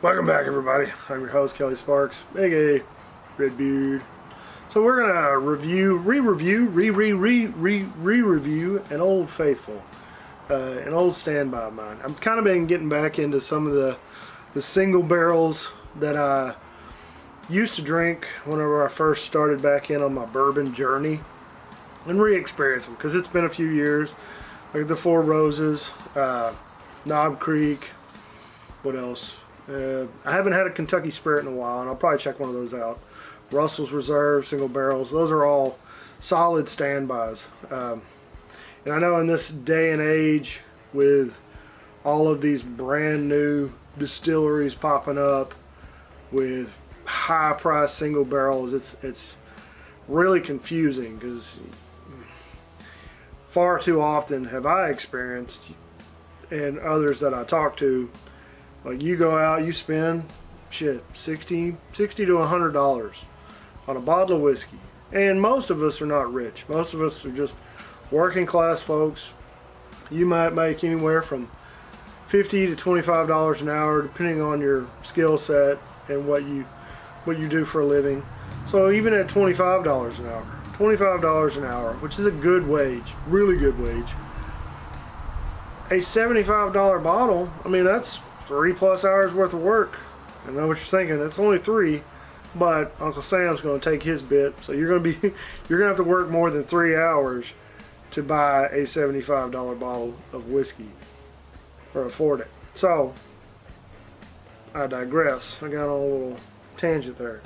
Welcome back, everybody. I'm your host, Kelly Sparks, aka Redbeard. So we're gonna re-review an old faithful, an old standby of mine. I've kind of been getting back into some of the single barrels that I used to drink whenever I first started back in on my bourbon journey, and re-experience them because it's been a few years. Like the Four Roses, Knob Creek. What else? I haven't had a Kentucky Spirit in a while, and I'll probably check one of those out. Russell's Reserve, single barrels. Those are all solid standbys. And I know in this day and age, with all of these brand new distilleries popping up with high-priced single barrels, it's really confusing because far too often have I experienced, and others that I talk to, like you go out, you spend shit $60 to $100 on a bottle of whiskey, and most of us are not rich. Most of us are just working class folks. You might make anywhere from $50 to $25 an hour, depending on your skill set and what you do for a living. So even at $25 an hour, which is a good wage, really good wage, a $75 bottle, I mean, that's 3+ hours worth of work. I know what you're thinking, it's only 3, but Uncle Sam's going to take his bit, so you're going to have to work more than 3 hours to buy a $75 bottle of whiskey, or afford it. So I digress. I got on a little tangent there.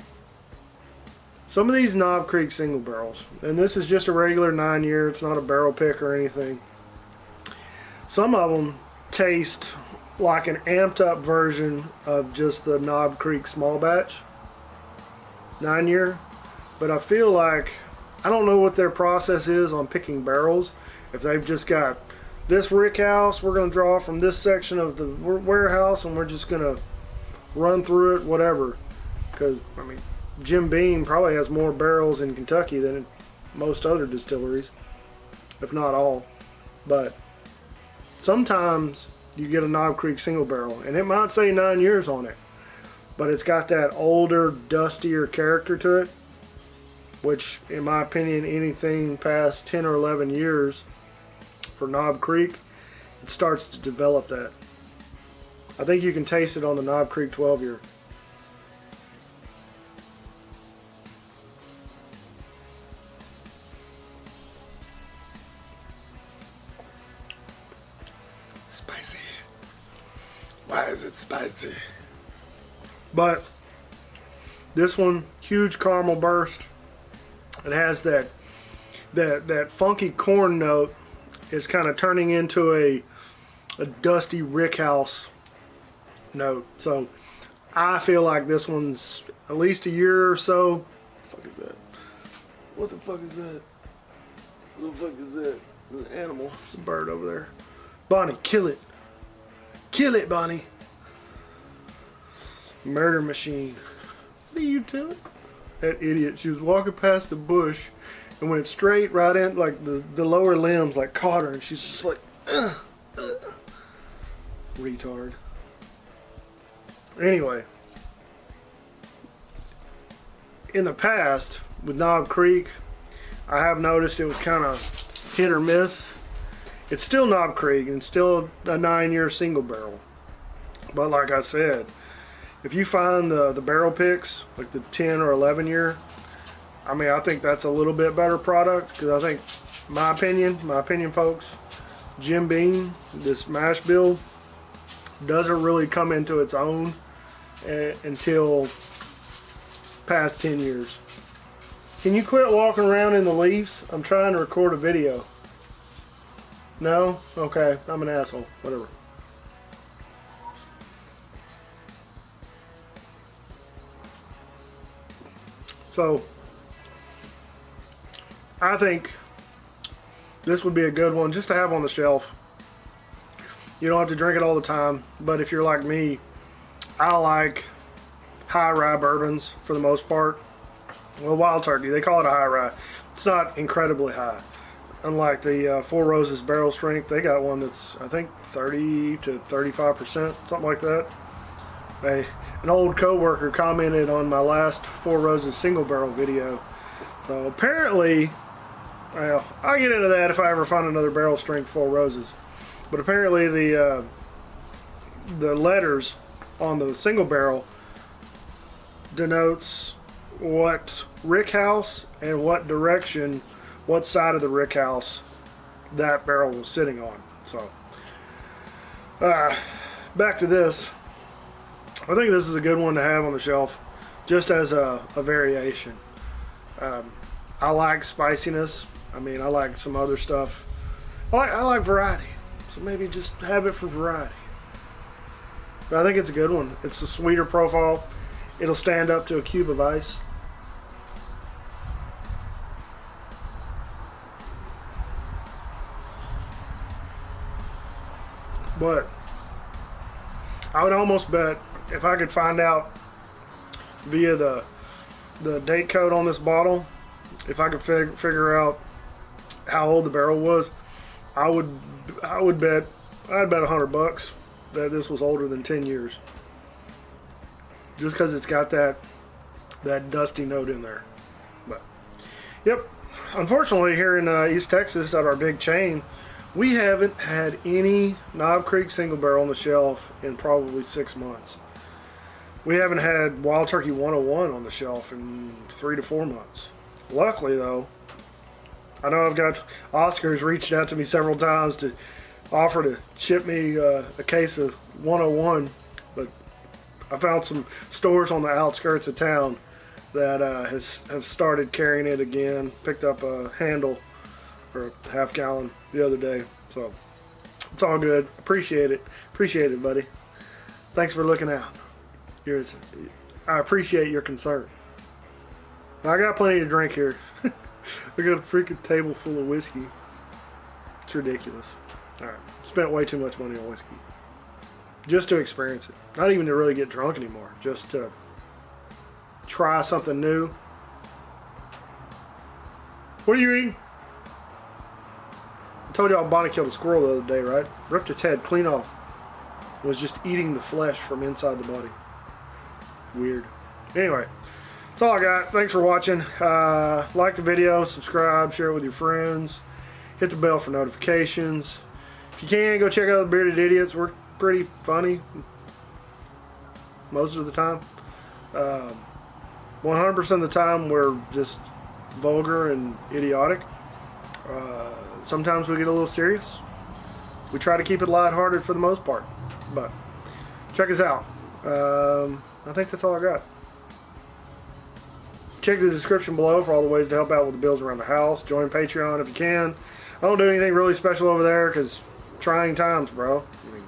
Some of these Knob Creek single barrels, and this is just a regular 9-year, it's not a barrel pick or anything. Some of them taste like an amped up version of just the Knob Creek small batch 9-year, but I feel like, I don't know what their process is on picking barrels. If they've just got this rick house, we're going to draw from this section of the warehouse and we're just going to run through it, whatever. Because, I mean, Jim Beam probably has more barrels in Kentucky than most other distilleries, if not all. But sometimes you get a Knob Creek single barrel, and it might say 9 years on it, but it's got that older, dustier character to it, which, in my opinion, anything past 10 or 11 years for Knob Creek, it starts to develop that. I think you can taste it on the Knob Creek 12-year. Spicy. Why is it spicy? But this one, huge caramel burst. It has that funky corn note is kind of turning into a dusty rickhouse note. So I feel like this one's at least a year or so. What the fuck is that? What the fuck is that? What the fuck is that? There's an animal. There's a bird over there. Bonnie, kill it. Kill it, Bonnie. Murder machine. What are you doing? That idiot. She was walking past the bush and went straight right in, like the lower limbs, like caught her, and she's just like, retard. Anyway, in the past with Knob Creek, I have noticed it was kind of hit or miss. It's still Knob Creek and still a 9-year single barrel. But like I said, if you find the barrel picks, like the 10 or 11 year, I mean, I think that's a little bit better product, because I think, my opinion folks, Jim Beam, this mash bill, doesn't really come into its own until past 10 years. Can you quit walking around in the leaves? I'm trying to record a video. No? Okay, I'm an asshole. Whatever. So, I think this would be a good one just to have on the shelf. You don't have to drink it all the time, but if you're like me, I like high rye bourbons for the most part. Well, Wild Turkey, they call it a high rye. It's not incredibly high. Unlike the Four Roses barrel strength, they got one that's, I think, 30 to 35%, something like that. An old co-worker commented on my last Four Roses single barrel video. So apparently, well, I'll get into that if I ever find another barrel strength Four Roses. But apparently the letters on the single barrel denotes what rick house and what direction, what side of the rick house that barrel was sitting on. So back to this. I think this is a good one to have on the shelf just as a variation. I like spiciness. I mean, I like some other stuff. I like variety, so maybe just have it for variety. But I think it's a good one. It's a sweeter profile. It'll stand up to a cube of ice. But I would almost bet if I could find out via the date code on this bottle, if I could figure out how old the barrel was, I'd bet $100 that this was older than 10 years. Just because it's got that dusty note in there. But yep, unfortunately here in East Texas at our big chain, we haven't had any Knob Creek single barrel on the shelf in probably 6 months. We haven't had Wild Turkey 101 on the shelf in 3 to 4 months. Luckily though, I know I've got Oscar's reached out to me several times to offer to ship me a case of 101, but I found some stores on the outskirts of town that have started carrying it again. Picked up a handle or a half gallon the other day, so it's all good. Appreciate it, buddy. Thanks for looking out. I appreciate your concern. I got plenty to drink here. I got a freaking table full of whiskey. It's ridiculous. Alright, spent way too much money on whiskey just to experience it. Not even to really get drunk anymore, just to try something new. What are you eating? I told y'all Bonnie killed a squirrel the other day, right? Ripped its head clean off. Was just eating the flesh from inside the body. Weird. Anyway, that's all I got. Thanks for watching. Like the video, subscribe, share it with your friends. Hit the bell for notifications. If you can, go check out the Bearded Idiots. We're pretty funny most of the time. 100% of the time we're just vulgar and idiotic. Sometimes we get a little serious. We try to keep it lighthearted for the most part. But check us out. I think that's all I got. Check the description below for all the ways to help out with the bills around the house. Join Patreon if you can. I don't do anything really special over there because trying times, bro. I mean,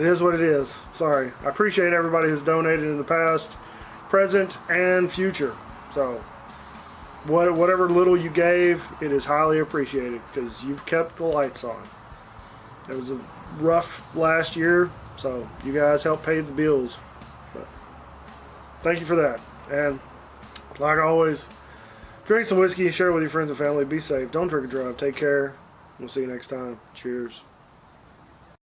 it is what it is. Sorry. I appreciate everybody who's donated in the past, present, and future. So whatever little you gave, it is highly appreciated because you've kept the lights on. It was a rough last year, so you guys helped pay the bills. But thank you for that. And like always, drink some whiskey, share it with your friends and family. Be safe. Don't drink and drive. Take care. We'll see you next time. Cheers.